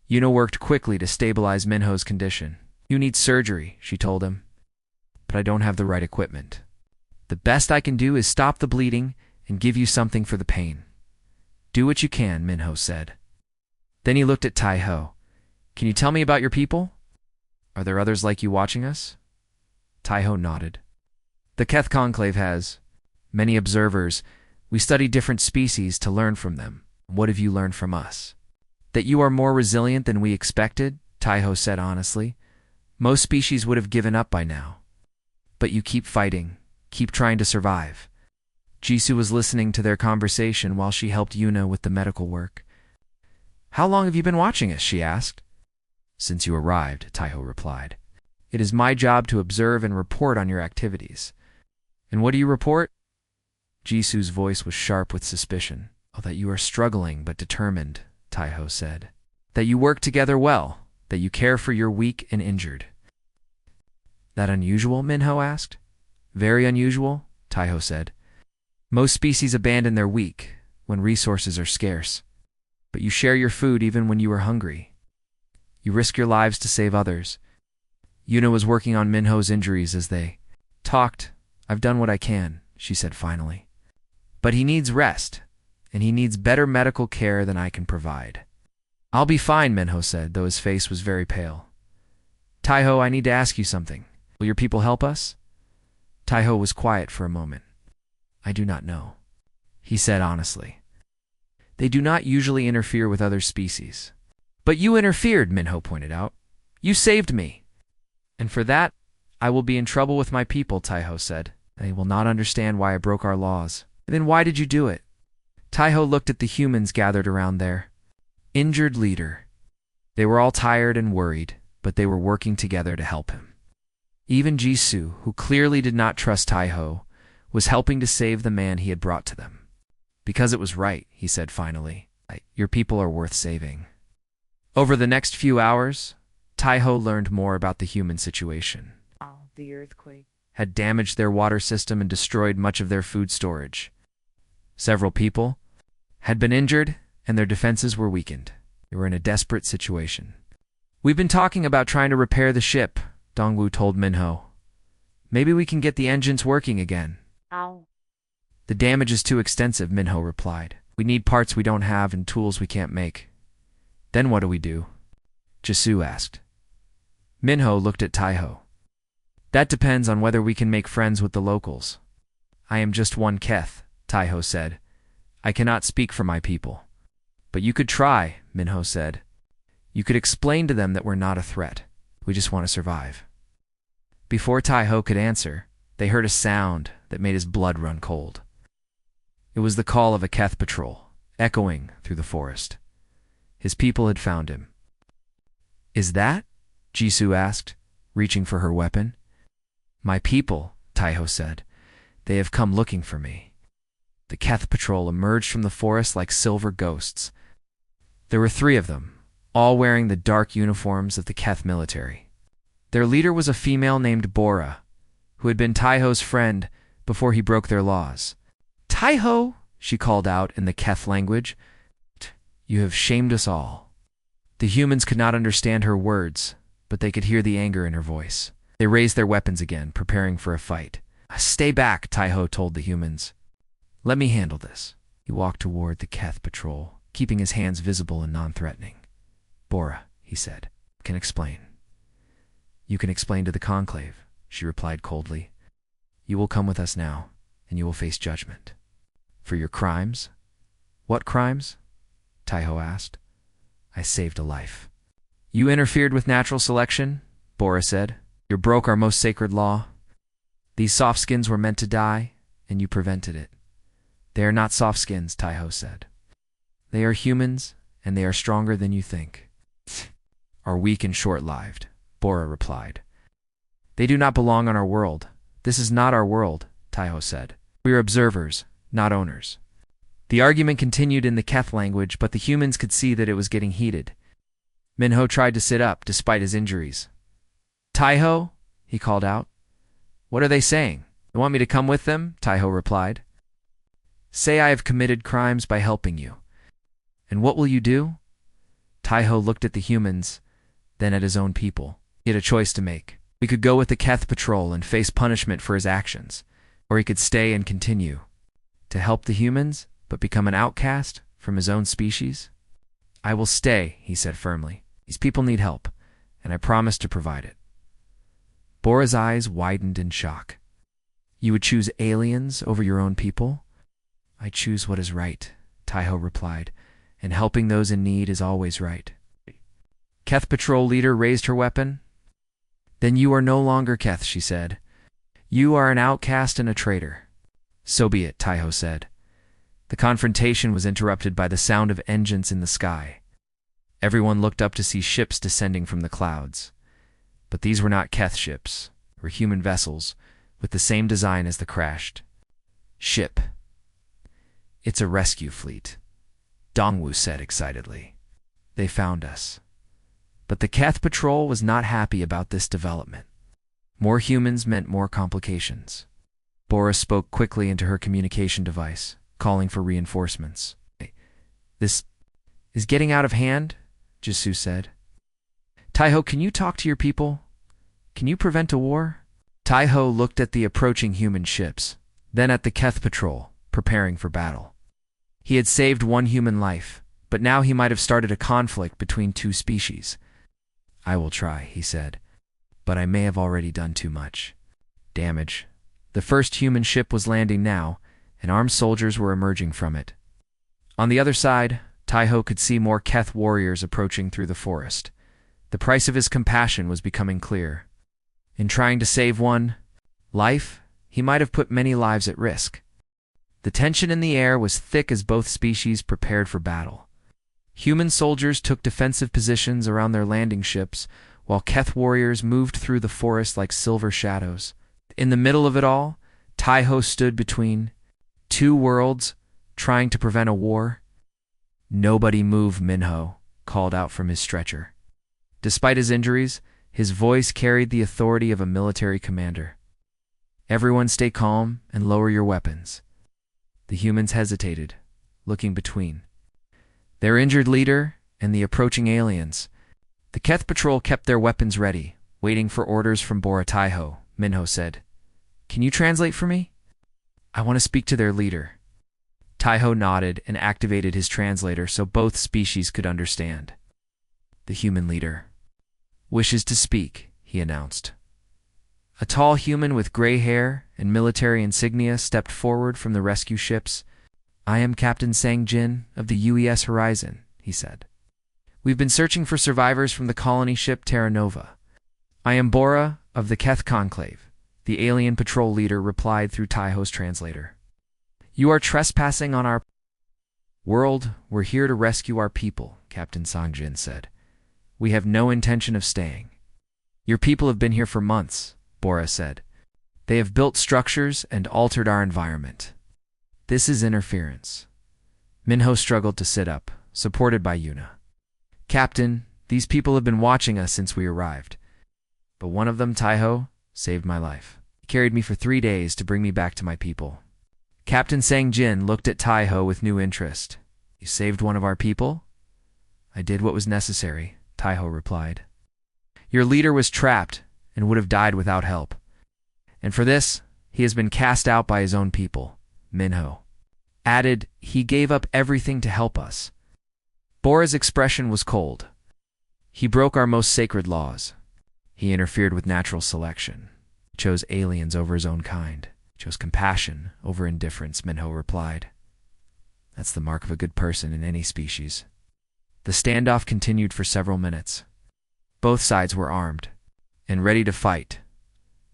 Yuna worked quickly to stabilize Minho's condition. You need surgery, she told him, but I don't have the right equipment. The best I can do is stop the bleeding and give you something for the pain. Do what you can, Minho said. Then he looked at Tai-ho. Can you tell me about your people? Are there others like you watching us? Tai-ho nodded. The Keth Conclave has many observers. We study different species to learn from them. What have you learned from us? That you are more resilient than we expected, Tai-ho said honestly. Most species would have given up by now. But you keep fighting, keep trying to survive. Jisoo was listening to their conversation while she helped Yuna with the medical work. How long have you been watching us? She asked. Since you arrived, Tai-ho replied. It is my job to observe and report on your activities. And what do you report? Jisoo's voice was sharp with suspicion. Oh, that you are struggling but determined, Tai-ho said. That you work together well, that you care for your weak and injured. That unusual? Minho asked. Very unusual, Tai-ho said. Most species abandon their weak when resources are scarce. But you share your food even when you are hungry. You risk your lives to save others. Yuna was working on Minho's injuries as they talked. I've done what I can, she said finally. But he needs rest, and he needs better medical care than I can provide. I'll be fine, Minho said, though his face was very pale. Tai-ho, I need to ask you something. Will your people help us? Tai-ho was quiet for a moment. I do not know, he said honestly. They do not usually interfere with other species. But you interfered, Minho pointed out. You saved me. And for that, I will be in trouble with my people, Tai-ho said. They will not understand why I broke our laws. Then why did you do it? Tai-ho looked at the humans gathered around their injured leader. They were all tired and worried, but they were working together to help him. Even Jisoo, who clearly did not trust Tai-ho, was helping to save the man he had brought to them. Because it was right, he said finally. Your people are worth saving. Over the next few hours, Tai-ho learned more about the human situation. The earthquake Had damaged their water system and destroyed much of their food storage. Several people had been injured, and their defenses were weakened. They were in a desperate situation. We've been talking about trying to repair the ship, Dongwoo told Minho. Maybe we can get the engines working again. The damage is too extensive, Minho replied. We need parts we don't have and tools we can't make. Then what do we do? Jisoo asked. Minho looked at Tai-ho. That depends on whether we can make friends with the locals. I am just one Keth, Tai-ho said. I cannot speak for my people. But you could try, Minho said. You could explain to them that we're not a threat. We just want to survive. Before Tai-ho could answer, they heard a sound that made his blood run cold. It was the call of a Keth patrol, echoing through the forest. His people had found him. Is that? Jisoo asked, reaching for her weapon. My people, Tai-ho said. They have come looking for me. The Keth patrol emerged from the forest like silver ghosts. There were 3 of them, all wearing the dark uniforms of the Keth military. Their leader was a female named Bora, who had been Tai-ho's friend before he broke their laws. Tai-ho, she called out in the Keth language. You have shamed us all. The humans could not understand her words, but they could hear the anger in her voice. They raised their weapons again, preparing for a fight. Stay back, Tai-ho told the humans. Let me handle this. He walked toward the Keth patrol, keeping his hands visible and non-threatening. Bora, he said, can explain. You can explain to the Conclave, she replied coldly. You will come with us now, and you will face judgment. For your crimes? What crimes? Tai-ho asked. I saved a life. You interfered with natural selection, Bora said. You broke our most sacred law. These soft skins were meant to die, and you prevented it. They are not soft skins, Tai-ho said. They are humans, and they are stronger than you think. Are weak and short-lived, Bora replied. They do not belong on our world. This is not our world, Tai-ho said. We are observers, not owners. The argument continued in the Keth language, but the humans could see that it was getting heated. Minho tried to sit up, despite his injuries. Tai-ho, he called out. What are they saying? They want me to come with them? Tai-ho replied. Say I have committed crimes by helping you. And what will you do? Tai-ho looked at the humans, then at his own people. He had a choice to make. He could go with the Keth patrol and face punishment for his actions, or he could stay and continue to help the humans, but become an outcast from his own species. I will stay, he said firmly. These people need help, and I promise to provide it. Bora's eyes widened in shock. You would choose aliens over your own people? I choose what is right, Taiho replied, and helping those in need is always right. Keth patrol leader raised her weapon. Then you are no longer Keth, she said. You are an outcast and a traitor. So be it, Taiho said. The confrontation was interrupted by the sound of engines in the sky. Everyone looked up to see ships descending from the clouds. But these were not Keth ships, or human vessels, with the same design as the crashed ship. It's a rescue fleet, Dongwu said excitedly. They found us. But the Keth patrol was not happy about this development. More humans meant more complications. Bora spoke quickly into her communication device, calling for reinforcements. This is getting out of hand, Jisoo said. Taiho, can you talk to your people? Can you prevent a war? Taiho looked at the approaching human ships, then at the Keth patrol, preparing for battle. He had saved one human life, but now he might have started a conflict between two species. I will try, he said, but I may have already done too much damage. The first human ship was landing now, and armed soldiers were emerging from it. On the other side, Taiho could see more Keth warriors approaching through the forest. The price of his compassion was becoming clear. In trying to save one life, he might have put many lives at risk. The tension in the air was thick as both species prepared for battle. Human soldiers took defensive positions around their landing ships, while Keth warriors moved through the forest like silver shadows. In the middle of it all, Taiho stood between two worlds, trying to prevent a war. Nobody move, Minho called out from his stretcher. Despite his injuries, his voice carried the authority of a military commander. Everyone stay calm and lower your weapons. The humans hesitated, looking between their injured leader and the approaching aliens. The Keth patrol kept their weapons ready, waiting for orders from Bora. Taiho, Minho said. Can you translate for me? I want to speak to their leader. Taiho nodded and activated his translator so both species could understand. The human leader wishes to speak, he announced. A tall human with gray hair and military insignia stepped forward from the rescue ships. I am Captain Sang-jin of the UES Horizon, he said. We've been searching for survivors from the colony ship Terra Nova. I am Bora of the Keth Conclave, the alien patrol leader replied through Taiho's translator. You are trespassing on our world. We're here to rescue our people, Captain Sang-jin said. We have no intention of staying. Your people have been here for months, Bora said. They have built structures and altered our environment. This is interference. Minho struggled to sit up, supported by Yuna. Captain, these people have been watching us since we arrived. But one of them, Taiho, saved my life. He carried me for 3 days to bring me back to my people. Captain Sang-jin looked at Taiho with new interest. You saved one of our people? I did what was necessary, Taiho replied. Your leader was trapped and would have died without help. And for this, he has been cast out by his own people, Minho added. He gave up everything to help us. Bora's expression was cold. He broke our most sacred laws. He interfered with natural selection. He chose aliens over his own kind. He chose compassion over indifference, Minho replied. That's the mark of a good person in any species. The standoff continued for several minutes. Both sides were armed and ready to fight,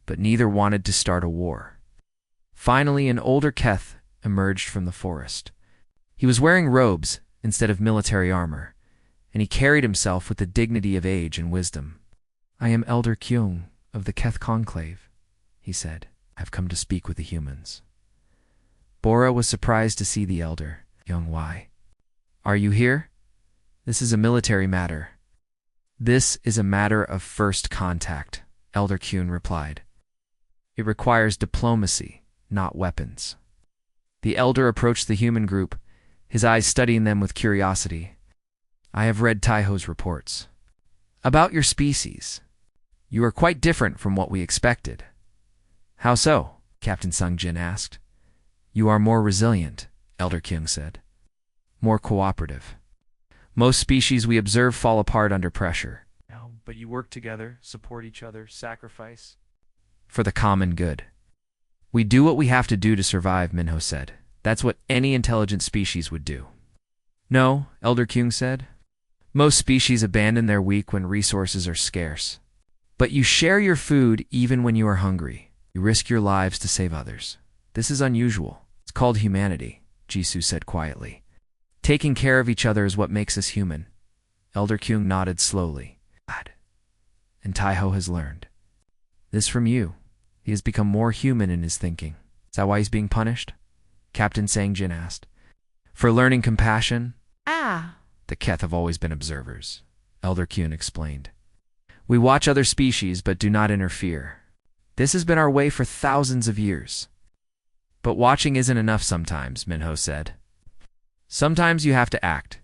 but neither wanted to start a war. Finally, an older Keth emerged from the forest. He was wearing robes instead of military armor, and he carried himself with the dignity of age and wisdom. I am Elder Kyung of the Keth Conclave, he said. I've come to speak with the humans. Bora was surprised to see the elder, Young Wai. Are you here? This is a military matter. This is a matter of first contact, Elder Kyun replied. It requires diplomacy, not weapons. The elder approached the human group, his eyes studying them with curiosity. I have read Taiho's reports. About your species. You are quite different from what we expected. How so? Captain Sang-jin asked. You are more resilient, Elder Kyung said. More cooperative. Most species we observe fall apart under pressure. No, but you work together, support each other, sacrifice. For the common good. We do what we have to do to survive, Minho said. That's what any intelligent species would do. No, Elder Kyung said. Most species abandon their weak when resources are scarce. But you share your food even when you are hungry. You risk your lives to save others. This is unusual. It's called humanity, Jisoo said quietly. Taking care of each other is what makes us human. Elder Kyung nodded slowly. And Taiho has learned. This from you. He has become more human in his thinking. Is that why he's being punished? Captain Sang-jin asked. For learning compassion? The Keth have always been observers, Elder Kyun explained. We watch other species but do not interfere. This has been our way for thousands of years. But watching isn't enough sometimes, Minho said. Sometimes you have to act.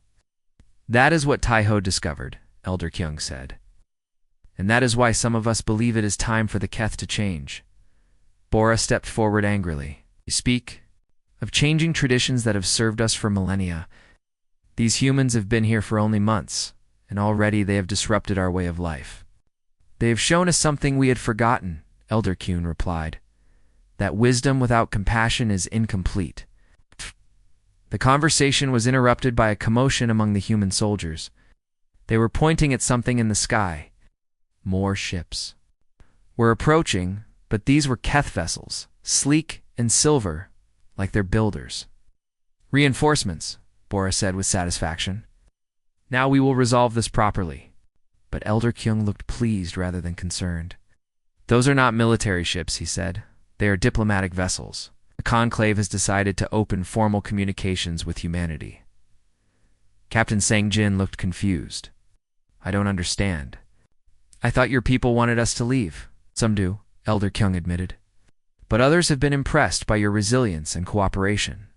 That is what Taiho discovered, Elder Kyung said. And that is why some of us believe it is time for the Keth to change. Bora stepped forward angrily. You speak of changing traditions that have served us for millennia. These humans have been here for only months, and already they have disrupted our way of life. They have shown us something we had forgotten, Elder Kyun replied. That wisdom without compassion is incomplete. The conversation was interrupted by a commotion among the human soldiers. They were pointing at something in the sky. More ships were approaching, but these were Keth vessels, sleek and silver, like their builders. Reinforcements, Bora said with satisfaction. Now we will resolve this properly. But Elder Kyung looked pleased rather than concerned. Those are not military ships, he said. They are diplomatic vessels. The conclave has decided to open formal communications with humanity. Captain Sang-jin looked confused. I don't understand. I thought your people wanted us to leave. Some do, Elder Kyung admitted. But others have been impressed by your resilience and cooperation.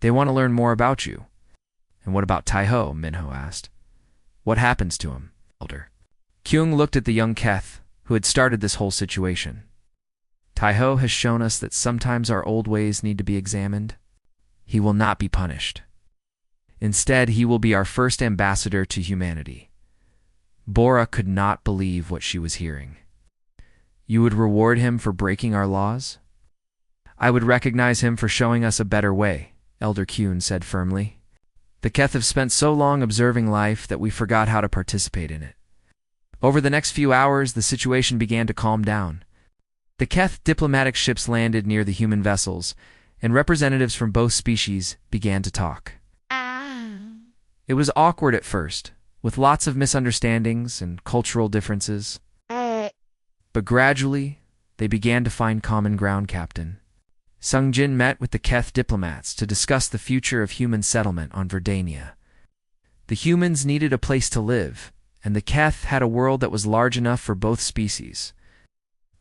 They want to learn more about you. And what about Taiho? Minho asked. What happens to him, Elder? Kyung looked at the young Keth, who had started this whole situation. Taiho has shown us that sometimes our old ways need to be examined. He will not be punished. Instead, he will be our first ambassador to humanity. Bora could not believe what she was hearing. You would reward him for breaking our laws? I would recognize him for showing us a better way, Elder Kyun said firmly. The Keth have spent so long observing life that we forgot how to participate in it. Over the next few hours, the situation began to calm down. The Keth diplomatic ships landed near the human vessels, and representatives from both species began to talk. It was awkward at first, with lots of misunderstandings and cultural differences. But gradually, they began to find common ground, Captain. Sung-jin met with the Keth diplomats to discuss the future of human settlement on Verdania. The humans needed a place to live, and the Keth had a world that was large enough for both species.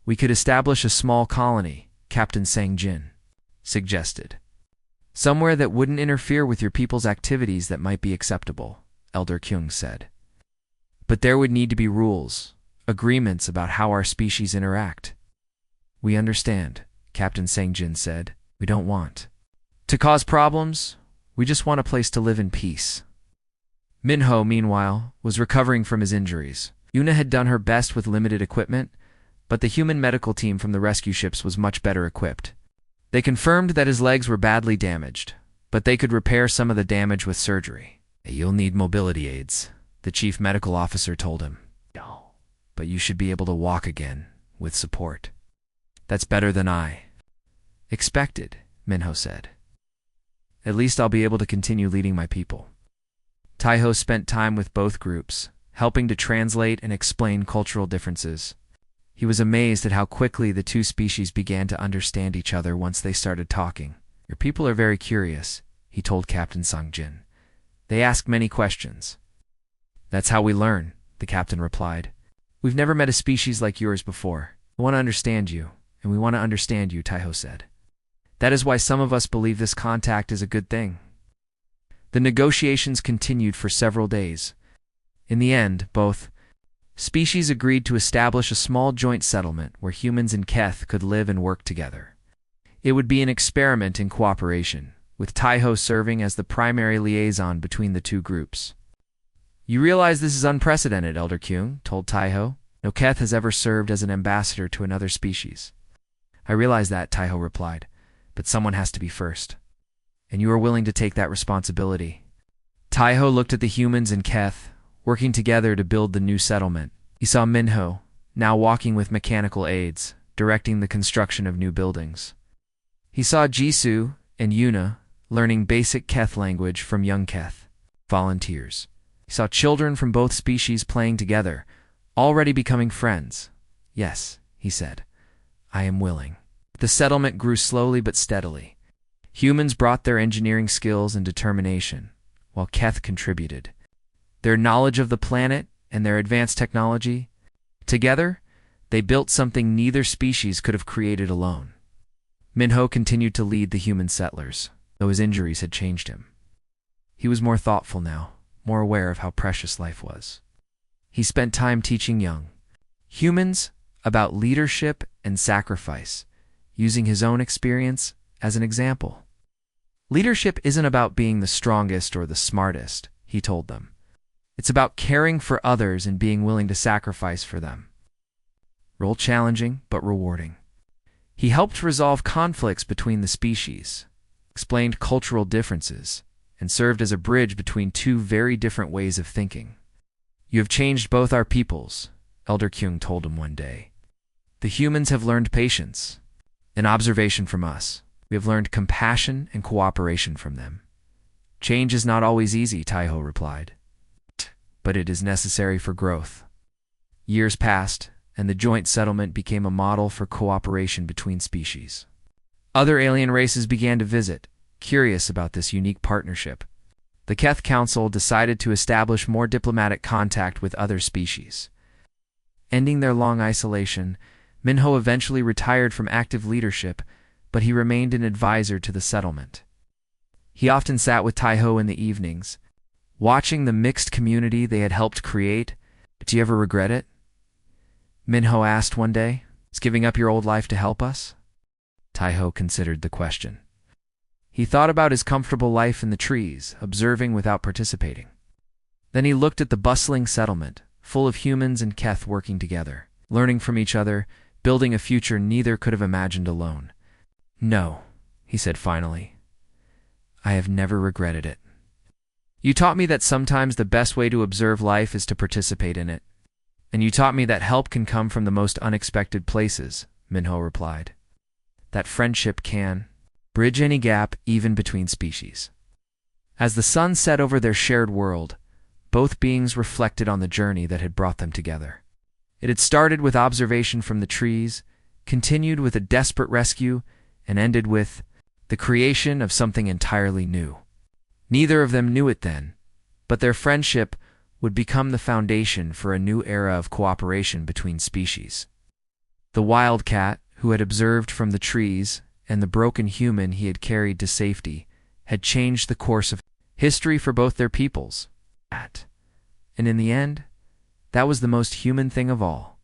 We could establish a small colony, Captain Sang-jin suggested. Somewhere that wouldn't interfere with your people's activities that might be acceptable, Elder Kyung said. But there would need to be rules, agreements about how our species interact. We understand, Captain Sang-jin said. We don't want to cause problems. We just want a place to live in peace. Minho, meanwhile, was recovering from his injuries. Yuna had done her best with limited equipment, but the human medical team from the rescue ships was much better equipped. They confirmed that his legs were badly damaged, but they could repair some of the damage with surgery. You'll need mobility aids, the chief medical officer told him. No, but you should be able to walk again, with support. That's better than I expected, Minho said. At least I'll be able to continue leading my people. Taiho spent time with both groups, helping to translate and explain cultural differences. He was amazed at how quickly the two species began to understand each other once they started talking. Your people are very curious, he told Captain Sang-jin. They ask many questions. That's how we learn, the captain replied. We've never met a species like yours before. We want to understand you, and we want to understand you, Taiho said. That is why some of us believe this contact is a good thing. The negotiations continued for several days. In the end, both species agreed to establish a small joint settlement where humans and Keth could live and work together. It would be an experiment in cooperation, with Taiho serving as the primary liaison between the two groups. You realize this is unprecedented, Elder Kyung told Taiho. No Keth has ever served as an ambassador to another species. I realize that, Taiho replied, but someone has to be first. And you are willing to take that responsibility. Taiho looked at the humans and Keth, working together to build the new settlement. He saw Minho, now walking with mechanical aids, directing the construction of new buildings. He saw Jisoo and Yuna learning basic Keth language from young Keth, volunteers. He saw children from both species playing together, already becoming friends. Yes, he said, I am willing. The settlement grew slowly but steadily. Humans brought their engineering skills and determination, while Keth contributed. Their knowledge of the planet and their advanced technology, together, they built something neither species could have created alone. Minho continued to lead the human settlers, though his injuries had changed him. He was more thoughtful now, more aware of how precious life was. He spent time teaching young humans about leadership and sacrifice, using his own experience as an example. Leadership isn't about being the strongest or the smartest, he told them. It's about caring for others and being willing to sacrifice for them. Role challenging, but rewarding. He helped resolve conflicts between the species, explained cultural differences, and served as a bridge between two very different ways of thinking. You have changed both our peoples, Elder Kyung told him one day. The humans have learned patience. An observation from us. We have learned compassion and cooperation from them. Change is not always easy, Taiho replied, but it is necessary for growth. Years passed, and the joint settlement became a model for cooperation between species. Other alien races began to visit, curious about this unique partnership. The Keth Council decided to establish more diplomatic contact with other species. Ending their long isolation, Minho eventually retired from active leadership, but he remained an advisor to the settlement. He often sat with Taiho in the evenings, watching the mixed community they had helped create. Do you ever regret it? Minho asked one day. Is giving up your old life to help us? Taiho considered the question. He thought about his comfortable life in the trees, observing without participating. Then he looked at the bustling settlement, full of humans and Keth working together, learning from each other, building a future neither could have imagined alone. No, he said finally. I have never regretted it. You taught me that sometimes the best way to observe life is to participate in it. And you taught me that help can come from the most unexpected places, Minho replied. That friendship can bridge any gap even between species. As the sun set over their shared world, both beings reflected on the journey that had brought them together. It had started with observation from the trees, continued with a desperate rescue, and ended with the creation of something entirely new. Neither of them knew it then, but their friendship would become the foundation for a new era of cooperation between species. The wildcat, who had observed from the trees, and the broken human he had carried to safety, had changed the course of history for both their peoples. And in the end, that was the most human thing of all.